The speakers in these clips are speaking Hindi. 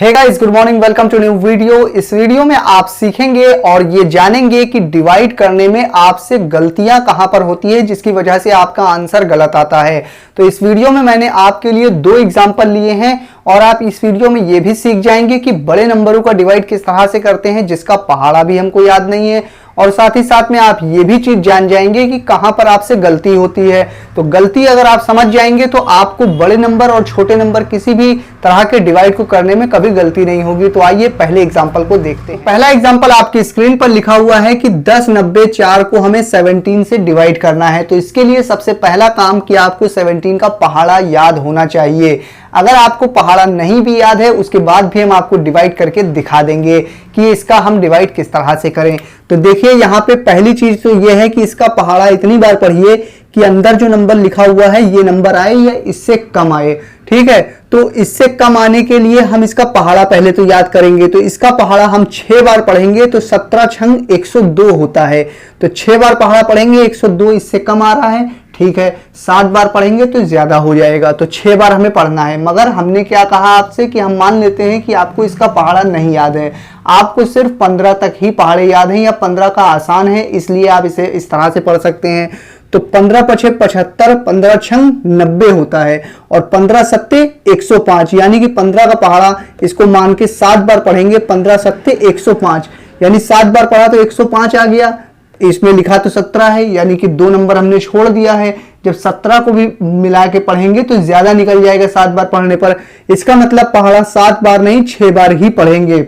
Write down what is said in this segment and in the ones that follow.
Hey guys, good morning, welcome to new video. इस वीडियो में आप सीखेंगे और ये जानेंगे कि डिवाइड करने में आपसे गलतियां कहां पर होती है जिसकी वजह से आपका आंसर गलत आता है। तो इस वीडियो में मैंने आपके लिए दो एग्जांपल लिए हैं और आप इस वीडियो में ये भी सीख जाएंगे कि बड़े नंबरों का डिवाइड किस तरह से करते हैं जिसका पहाड़ा भी हमको याद नहीं है, और साथ ही साथ में आप ये भी चीज जान जाएंगे कि कहां पर आपसे गलती होती है। तो गलती अगर आप समझ जाएंगे तो आपको बड़े नंबर और छोटे नंबर किसी भी तरह के डिवाइड को करने में कभी गलती नहीं होगी। तो आइए पहले एग्जांपल को देखते हैं। पहला एग्जांपल आपकी स्क्रीन पर लिखा हुआ है कि 10, 90, 4 को हमें 17 से डिवाइड करना है। तो इसके लिए सबसे पहला काम कि आपको 17 का पहाड़ा याद होना चाहिए। अगर आपको पहाड़ा नहीं भी याद है उसके बाद भी हम आपको डिवाइड करके दिखा देंगे कि इसका हम डिवाइड किस तरह से करें। तो देखिए यहाँ पे पहली चीज तो ये है कि इसका पहाड़ा इतनी बार पढ़िए कि अंदर जो नंबर लिखा हुआ है ये नंबर आए या इससे कम आए। ठीक है, तो इससे कम आने के लिए हम इसका पहाड़ा पहले तो याद करेंगे। तो इसका पहाड़ा हम 6 बार पढ़ेंगे तो 17 छंग 102 होता है। तो 6 बार पहाड़ा पढ़ेंगे, 102 इससे कम आ रहा है। ठीक है, 7 बार पढ़ेंगे तो ज्यादा हो जाएगा। तो 6 बार हमें पढ़ना है, मगर हमने क्या कहा आपसे कि हम मान लेते हैं कि आपको इसका पहाड़ा नहीं याद है, आपको सिर्फ 15 तक ही पहाड़े याद हैं या 15 का आसान है, इसलिए आप इसे इस तरह से पढ़ सकते हैं। तो 15 पछे 75, 15 छंग 90 होता है और 15 सत्ते 105, यानी कि 15 का पहाड़ा इसको मान के 7 बार पढ़ेंगे। 15 सत्ते 105 यानी 7 बार पढ़ा तो 105 आ गया। इसमें लिखा तो 17 है, यानी कि 2 नंबर हमने छोड़ दिया है। जब 17 को भी मिला के पढ़ेंगे तो ज्यादा निकल जाएगा 7 बार पढ़ने पर। इसका मतलब पहाड़ा 7 बार नहीं 6 बार ही पढ़ेंगे।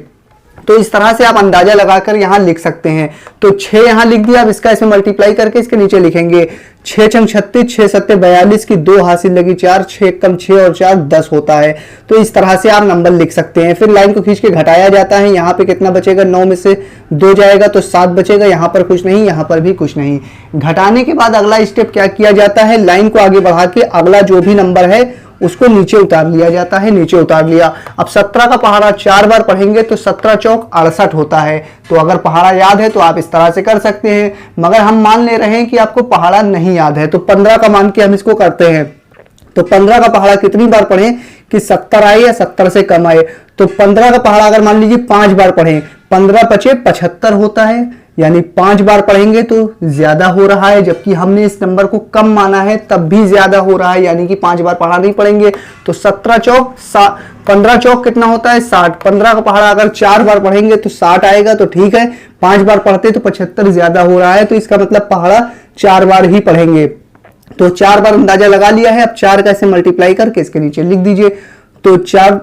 तो इस तरह से आप अंदाजा लगाकर यहां लिख सकते हैं। तो 6 यहां लिख दिया। अब इसका इसमें मल्टीप्लाई करके इसके नीचे लिखेंगे 6 छंग 36, 6 सत्ते 42 की 2 हासिल लगी 4, 6 कम 6 और 4 10 होता है। तो इस तरह से आप नंबर लिख सकते हैं। फिर लाइन को खींच के घटाया जाता है। यहाँ पे कितना बचेगा, 9 में से 2 जाएगा तो 7 बचेगा। यहाँ पर कुछ नहीं, यहाँ पर भी कुछ नहीं। घटाने के बाद अगला स्टेप क्या किया जाता है, लाइन को आगे बढ़ा के अगला जो भी नंबर है उसको नीचे उतार लिया जाता है। नीचे उतार लिया। अब 17 का पहाड़ा 4 बार पढ़ेंगे तो 17 चौक 68 होता है। तो अगर पहाड़ा याद है तो आप इस तरह से कर सकते हैं, मगर हम मान ले रहे हैं कि आपको पहाड़ा नहीं याद है। तो 15 का मान के हम इसको करते हैं। तो 15 का पहाड़ा कितनी बार पढ़ें कि 70 आए या 70 से कम आए। तो 15 का पहाड़ा अगर मान लीजिए 5 बार पढ़ें, 15 पचे 75 होता है, यानी 5 बार पढ़ेंगे तो ज्यादा हो रहा है, जबकि हमने इस नंबर को कम माना है तब भी ज्यादा हो रहा है, यानी कि 5 बार पढ़ा नहीं पढ़ेंगे। तो 17 चौक 15 चौक कितना होता है 60। 15 का पहाड़ा अगर 4 बार पढ़ेंगे तो 60 आएगा। तो ठीक है, 5 बार पढ़ते तो 75 ज्यादा हो रहा है, तो इसका मतलब पहाड़ा 4 बार ही पढ़ेंगे। तो 4 बार अंदाजा लगा लिया है। अब 4 का इसे मल्टीप्लाई करके इसके नीचे लिख दीजिए। तो 4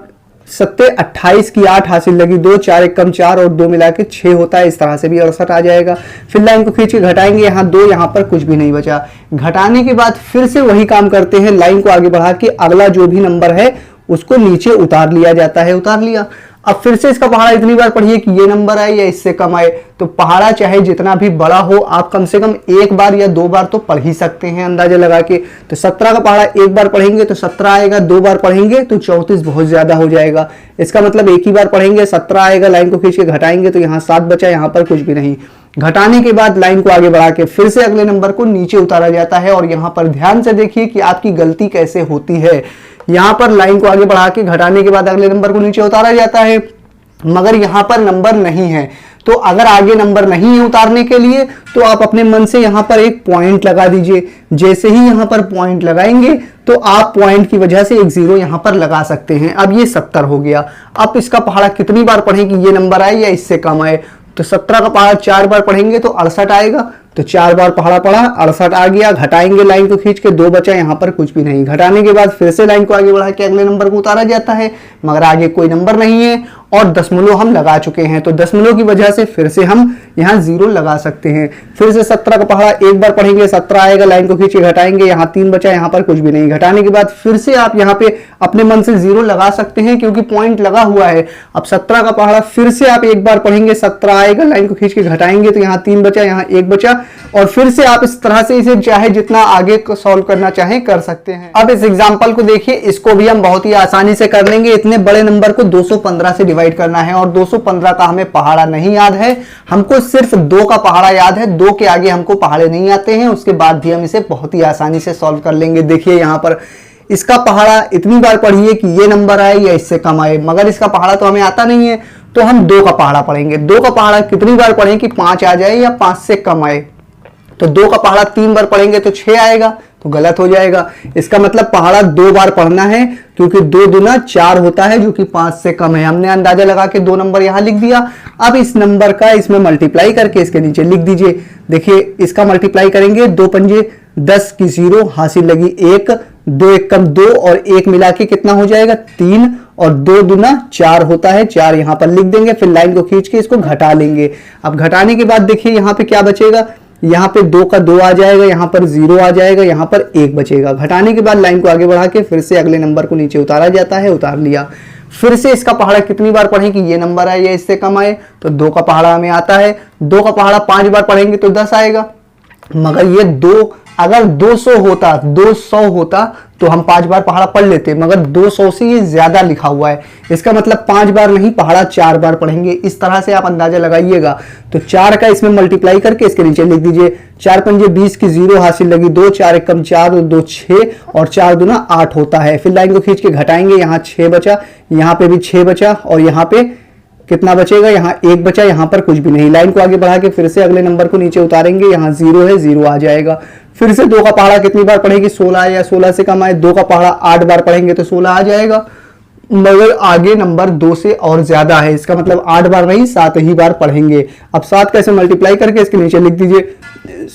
सत्ते 28 की 8 हासिल लगी 2, 4 एक कम 4 और 2 मिला के 6 होता है। इस तरह से भी 68 आ जाएगा। फिर लाइन को खींच के घटाएंगे, यहाँ 2, यहाँ पर कुछ भी नहीं बचा। घटाने के बाद फिर से वही काम करते हैं, लाइन को आगे बढ़ा के अगला जो भी नंबर है उसको नीचे उतार लिया जाता है। उतार लिया। अब फिर से इसका पहाड़ा इतनी बार पढ़िए कि ये नंबर आए या इससे कम आए। तो पहाड़ा चाहे जितना भी बड़ा हो आप कम से कम 1 बार या 2 बार तो पढ़ ही सकते हैं अंदाजा लगा के। तो 17 का पहाड़ा 1 बार पढ़ेंगे तो 17 आएगा, 2 बार पढ़ेंगे तो 34 बहुत ज्यादा हो जाएगा। इसका मतलब 1 ही बार पढ़ेंगे 17 आएगा। लाइन को खींच के घटाएंगे तो यहाँ 7 बचा, यहाँ पर कुछ भी नहीं। घटाने के बाद लाइन को आगे बढ़ा के फिर से अगले नंबर को नीचे उतारा जाता है। और यहाँ पर ध्यान से देखिए कि आपकी गलती कैसे होती है। यहाँ पर लाइन को आगे बढ़ा के घटाने के बाद अगले नंबर को नीचे उतारा जाता है, मगर यहाँ पर नंबर नहीं है। तो अगर आगे नंबर नहीं है उतारने के लिए तो आप अपने मन से यहाँ पर एक पॉइंट लगा दीजिए। जैसे ही यहाँ पर पॉइंट लगाएंगे तो आप पॉइंट की वजह से एक 0 यहाँ पर लगा सकते हैं। अब ये 70 हो गया। अब इसका पहाड़ा कितनी बार पढ़ें कि ये नंबर आए या इससे कम आए। तो 17 का पहाड़ा 4 बार पढ़ेंगे तो 68 आएगा। तो 4 बार पहाड़ा पढ़ा, 68 आ गया। घटाएंगे लाइन को खींच के 2 बचा, यहाँ पर कुछ भी नहीं। घटाने के बाद फिर से लाइन को आगे बढ़ा के अगले नंबर को उतारा जाता है, मगर आगे कोई नंबर नहीं है और दशमलव हम लगा चुके हैं। तो दशमलव की वजह से फिर से हम यहाँ 0 लगा सकते हैं। फिर से 17 का पहाड़ा 1 बार पढ़ेंगे, 17 आएगा। लाइन को खींच के घटाएंगे, यहाँ 3 बचा, यहाँ पर कुछ भी नहीं। घटाने के बाद फिर से आप यहाँ पे अपने मन से 0 लगा सकते हैं क्योंकि पॉइंट लगा हुआ है। अब 17 का पहाड़ा फिर से आप 1 बार पढ़ेंगे, 17 आएगा। लाइन को खींच के घटाएंगे तो यहाँ 3 बचा, यहाँ 1 बचा। और फिर से आप इस तरह से इसे चाहे जितना आगे सॉल्व करना चाहें कर सकते हैं। अब इस एग्जांपल को देखिए, इसको भी हम बहुत ही आसानी से कर लेंगे। इतने बड़े नंबर को 215 से डिवाइड करना है और 215 का हमें पहाड़ा नहीं याद है, हमको सिर्फ 2 का पहाड़ा याद है। 2 के आगे हमको पहाड़े नहीं आते हैं, उसके बाद भी हम इसे बहुत ही आसानी से सॉल्व कर लेंगे। देखिए यहाँ पर इसका पहाड़ा इतनी बार पढ़िए कि ये नंबर आए या इससे कम आए, मगर इसका पहाड़ा तो हमें आता नहीं है, तो हम 2 का पहाड़ा पढ़ेंगे। 2 का पहाड़ा कितनी बार पढ़ें कि 5 आ जाए या 5 से कम आए। तो 2 का पहाड़ा 3 बार पढ़ेंगे तो 6 आएगा, तो गलत हो जाएगा। इसका मतलब पहाड़ा 2 बार पढ़ना है, क्योंकि 2 दूना 4 होता है जो कि 5 से कम है। हमने अंदाजा लगा के 2 नंबर यहां लिख दिया। अब इस नंबर का इसमें मल्टीप्लाई करके इसके नीचे लिख दीजिए। देखिए इसका मल्टीप्लाई करेंगे, 2 पंजे 10 की 0 हासिल लगी 1, 2 एकम 2 और 1 मिला के कितना हो जाएगा 3, और 2 दूना 4 होता है, 4 यहां पर लिख देंगे। फिर लाइन को खींच के इसको घटा लेंगे। अब घटाने के बाद देखिए यहां पे क्या बचेगा, यहाँ पे 2 का 2 आ जाएगा, यहाँ पर 0 आ जाएगा, यहाँ पर 1 बचेगा। घटाने के बाद लाइन को आगे बढ़ा के फिर से अगले नंबर को नीचे उतारा जाता है, उतार लिया। फिर से इसका पहाड़ा कितनी बार पढ़ें कि ये नंबर आए या इससे कम आए, तो 2 का पहाड़ा हमें आता है। 2 का पहाड़ा 5 बार पढ़ेंगे तो 10 आएगा, मगर ये 2 अगर 200 होता तो हम 5 बार पहाड़ा पढ़ लेते, मगर 200 से ये ज्यादा लिखा हुआ है। इसका मतलब 5 बार नहीं, पहाड़ा 4 बार पढ़ेंगे। इस तरह से आप अंदाजा लगाइएगा। तो 4 का इसमें मल्टीप्लाई करके इसके नीचे लिख दीजिए। 4 पंजे 20 की 0 हासिल लगी 2, 4 एकम 4 और 2 6 और 4 दूना 8 होता है। फिर लाइन को खींच के घटाएंगे, यहाँ 6 बचा, यहाँ पे भी 6 बचा और यहाँ पे कितना बचेगा, यहाँ 1 बचा, यहाँ पर कुछ भी नहीं। लाइन को आगे बढ़ा के फिर से अगले नंबर को नीचे उतारेंगे, यहाँ 0 है, 0 आ जाएगा। फिर से 2 का पहाड़ा कितनी बार पढ़ेंगे, 16 या 16 से कम आए। 2 का पहाड़ा 8 बार पढ़ेंगे तो 16 आ जाएगा, मगर आगे नंबर 2 से और ज्यादा है। इसका मतलब 8 बार नहीं 7 ही बार पढ़ेंगे। अब 7 कैसे मल्टीप्लाई करके इसके नीचे लिख दीजिए।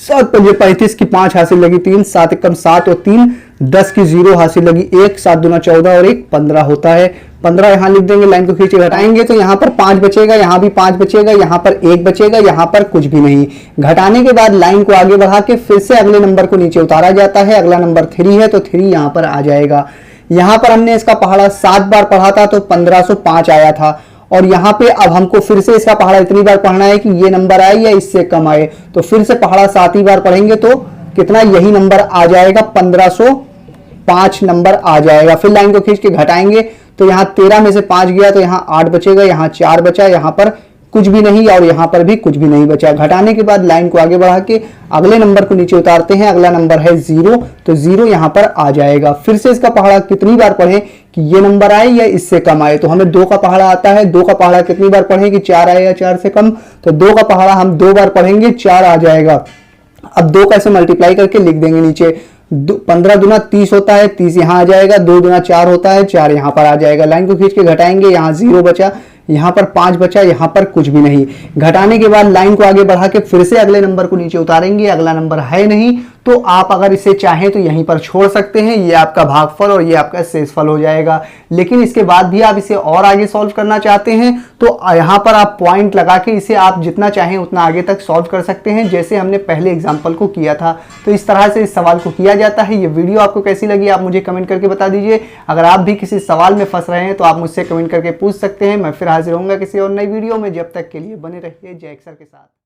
7 पंजे 35 की 5 हासिल लगी 3, 7 एकम 7 और 3, 10 की 0 हासिल लगी 1, 7 दूना 14 और 1 15 होता है। 15 यहां लिख देंगे। लाइन को खींचे घटाएंगे तो यहाँ पर 5 बचेगा, यहाँ भी 5 बचेगा, यहाँ पर 1 बचेगा, यहाँ पर कुछ भी नहीं। घटाने के बाद लाइन को आगे बढ़ा के फिर से अगले नंबर को नीचे उतारा जाता है। अगला नंबर 3 है तो 3 यहाँ पर आ जाएगा। यहाँ पर हमने इसका पहाड़ा 7 बार पढ़ा था तो 1505 आया था, और यहाँ पे अब हमको फिर से इसका पहाड़ा इतनी बार पढ़ना है कि ये नंबर आए या इससे कम आए। तो फिर से पहाड़ा 7 ही बार पढ़ेंगे तो कितना, यही नंबर आ जाएगा, 1505 नंबर आ जाएगा। फिर लाइन को खींच के घटाएंगे तो यहाँ 13 में से 5 गया तो यहाँ 8 बचेगा, यहाँ 4 बचा, यहाँ पर कुछ भी नहीं और यहाँ पर भी कुछ भी नहीं बचा। घटाने के बाद लाइन को आगे बढ़ा के अगले नंबर को नीचे उतारते हैं। अगला नंबर है 0, तो 0 यहाँ पर आ जाएगा। फिर से इसका पहाड़ा कितनी बार पढ़ें कि ये नंबर आए या इससे कम आए, तो हमें 2 का पहाड़ा आता है। 2 का पहाड़ा कितनी बार पढ़ें कि 4 आए या 4 से कम, तो 2 का पहाड़ा हम 2 बार पढ़ेंगे, 4 आ जाएगा। अब 2 का ऐसे मल्टीप्लाई करके लिख देंगे नीचे। 15 दूना 30 होता है, 30 यहाँ आ जाएगा। 2 दूना 4 होता है, 4 यहाँ पर आ जाएगा। लाइन को खींच के घटाएंगे, यहाँ 0 बचा, यहाँ पर 5 बचा, यहाँ पर कुछ भी नहीं। घटाने के बाद लाइन को आगे बढ़ा के फिर से अगले नंबर को नीचे उतारेंगे। अगला नंबर है नहीं, तो आप अगर इसे चाहें तो यहीं पर छोड़ सकते हैं। ये आपका भागफल और ये आपका शेषफल हो जाएगा। लेकिन इसके बाद भी आप इसे और आगे सॉल्व करना चाहते हैं तो यहाँ पर आप पॉइंट लगा के इसे आप जितना चाहें उतना आगे तक सॉल्व कर सकते हैं, जैसे हमने पहले एग्जाम्पल को किया था। तो इस तरह से इस सवाल को किया जाता है। ये वीडियो आपको कैसी लगी आप मुझे कमेंट करके बता दीजिए। अगर आप भी किसी सवाल में फंस रहे हैं तो आप मुझसे कमेंट करके पूछ सकते हैं। मैं फिर हाजिर होऊंगा किसी और नई वीडियो में। जब तक के लिए बने रहिए जय अक्षर के साथ।